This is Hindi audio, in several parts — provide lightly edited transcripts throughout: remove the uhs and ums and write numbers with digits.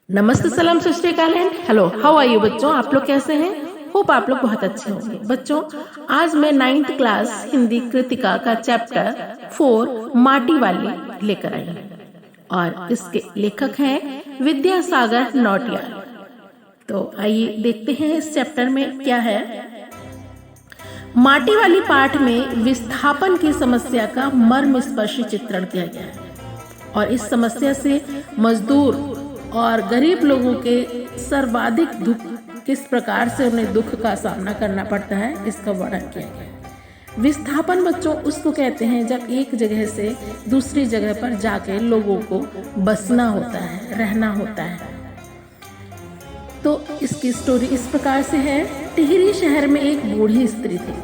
नमस्ते, सलाम, Sat Sri Akal and hello, how are you बच्चों। आप लोग कैसे हैं? होप आप लोग बहुत अच्छे होंगे। बच्चों, आज मैं 9th क्लास हिंदी कृतिका का चैप्टर 4 माटी वाली लेकर आई हूँ और इसके लेखक हैं विद्यासागर नौटियाल। तो आइए देखते हैं इस चैप्टर में क्या है। माटी वाली पाठ में विस्थापन की समस्या का मर्मस्पर्शी चित्रण किया गया है और इस समस्या से मजदूर और गरीब लोगों के सर्वाधिक दुख, किस प्रकार से उन्हें दुख का सामना करना पड़ता है, इसका वर्णन किया गया है। विस्थापन बच्चों उसको कहते हैं जब एक जगह से दूसरी जगह पर जाके लोगों को बसना होता है, रहना होता है। तो इसकी स्टोरी इस प्रकार से है। टिहरी शहर में एक बूढ़ी स्त्री थी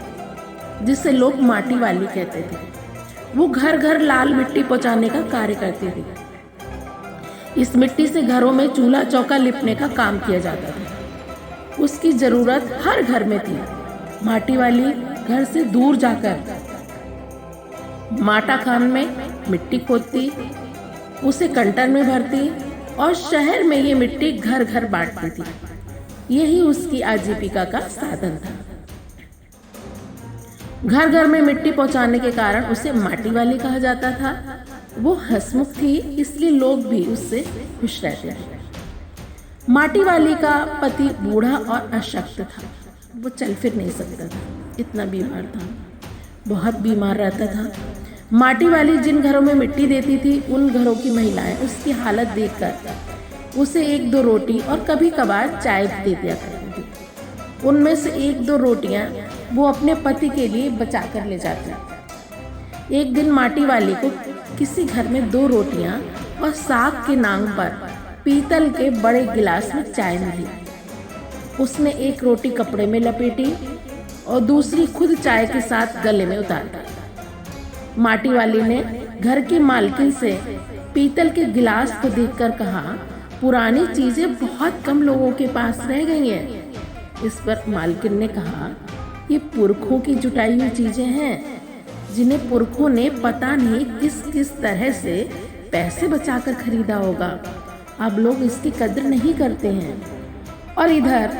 जिसे लोग माटी वाली कहते थे। वो घर घर लाल मिट्टी पहुंचाने का कार्य करती थी। इस मिट्टी से घरों में चूल्हा चौका लिपने का काम किया जाता था। उसकी जरूरत हर घर में थी। माटी वाली घर से दूर जाकर माटा खान में मिट्टी खोदती, उसे कंटर में भरती और शहर में ये मिट्टी घर घर बांटती थी। यही उसकी आजीविका का साधन था। घर घर में मिट्टी पहुंचाने के कारण उसे माटी वाली कहा जाता था। वो हंसमुख थी, इसलिए लोग भी उससे खुश रहते थे। माटी वाली का पति बूढ़ा और अशक्त था। वो चल फिर नहीं सकता था, इतना बीमार था, बहुत बीमार रहता था। माटी वाली जिन घरों में मिट्टी देती थी, उन घरों की महिलाएं उसकी हालत देखकर उसे 1-2 रोटी और कभी कभार चाय दे दिया करती थी। उनमें से 1-2 रोटियां वो अपने पति के लिए बचा कर ले जाती। एक दिन माटी वाली को किसी घर में 2 रोटियां और साग के नांग पर पीतल के बड़े गिलास में चाय मिली। उसने एक रोटी कपड़े में लपेटी और दूसरी खुद चाय के साथ गले में उतार दी। माटी वाली ने घर की मालकिन से पीतल के गिलास को देखकर कहा, पुरानी चीजें बहुत कम लोगों के पास रह गई हैं। इस पर मालकिन ने कहा, ये पुरखों की जुटाई हुई चीजें हैं जिन्हें पुरखों ने पता नहीं किस किस तरह से पैसे बचाकर खरीदा होगा। अब लोग इसकी कद्र नहीं करते हैं। और इधर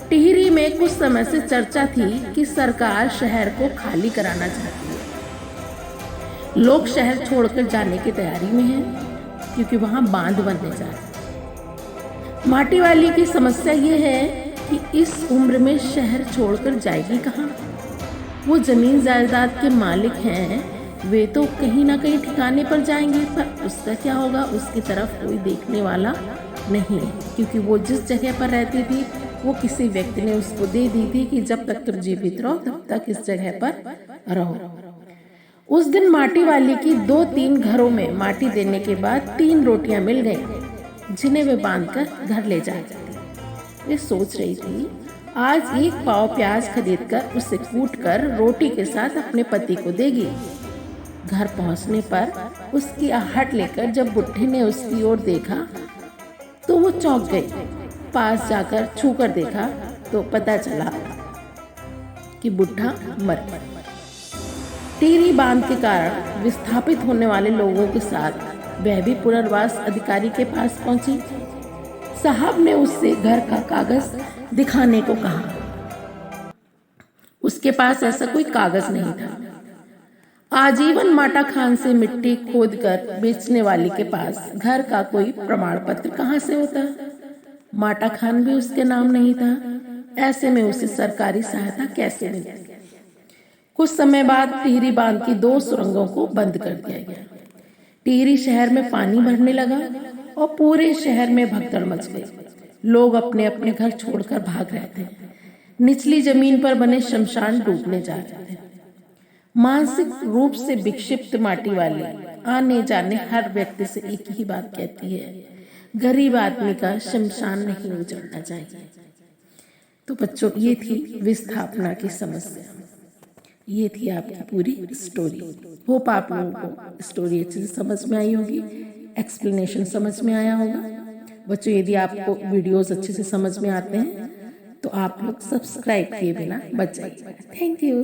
टिहरी में कुछ समय से चर्चा थी कि सरकार शहर को खाली कराना चाहती है। लोग शहर छोड़कर जाने की तैयारी में हैं क्योंकि वहां बांध बनने जा रहे हैं। माटी वाली की समस्या ये है कि इस उम्र में शहर छोड़कर जाएगी कहाँ। वो जमीन जायदाद के मालिक हैं, वे तो कहीं ना कहीं ठिकाने पर जाएंगे, पर उसका क्या होगा, उसकी तरफ कोई देखने वाला नहीं है। क्योंकि वो जिस जगह पर रहती थी वो किसी व्यक्ति ने उसको दे दी थी कि जब तक तुम जीवित रहो तब तक इस जगह पर रहो। उस दिन माटी वाली की 2-3 घरों में माटी देने के बाद 3 रोटियां मिल गई जिन्हें वे बांधकर घर ले जाती। वे सोच रही थी, आज 1 पाव प्याज खरीदकर उसे कूटकर रोटी के साथ अपने पति को देगी। घर पहुंचने पर उसकी आहट लेकर जब बुढ़े ने उसकी ओर देखा तो वो चौंक गई। पास जाकर छूकर देखा तो पता चला कि बुढ़ा मर गया। टिहरी बांध के कारण विस्थापित होने वाले लोगों के साथ वह भी पुनर्वास अधिकारी के पास पहुंची। साहब ने उससे घर का कागज दिखाने को कहा। उसके पास ऐसा कोई कागज नहीं था। आजीवन माटा खान से मिट्टी खोदकर बेचने वाली के पास घर का कोई प्रमाण पत्र कहाँ से होता। माटा खान भी उसके नाम नहीं था। ऐसे में उसे सरकारी सहायता कैसे मिलेगी। कुछ समय बाद टिहरी बांध की 2 सुरंगों को बंद कर दिया गया। टिहरी शहर में पानी भरने लगा और पूरे शहर में भगदड़ मच गई। लोग अपने अपने घर छोड़कर भाग रहे थे। निचली जमीन पर बने शमशान डूबने जा रहे थे। मानसिक रूप से विक्षिप्त माटी वाली आने जाने हर व्यक्ति से एक ही बात कहती है, गरीब आदमी का शमशान नहीं उजड़ना चाहिए। तो बच्चों, ये थी विस्थापना की समस्या। ये थी आपकी पूरी स्टोरी। होप आप लोगों को स्टोरी अच्छे से समझ में आई होगी, एक्सप्लेनेशन समझ में आया होगा। बच्चों, यदि आपको वीडियोस अच्छे से समझ में आते हैं तो आप लोग सब्सक्राइब किए बिना बच जाइए। Thank you.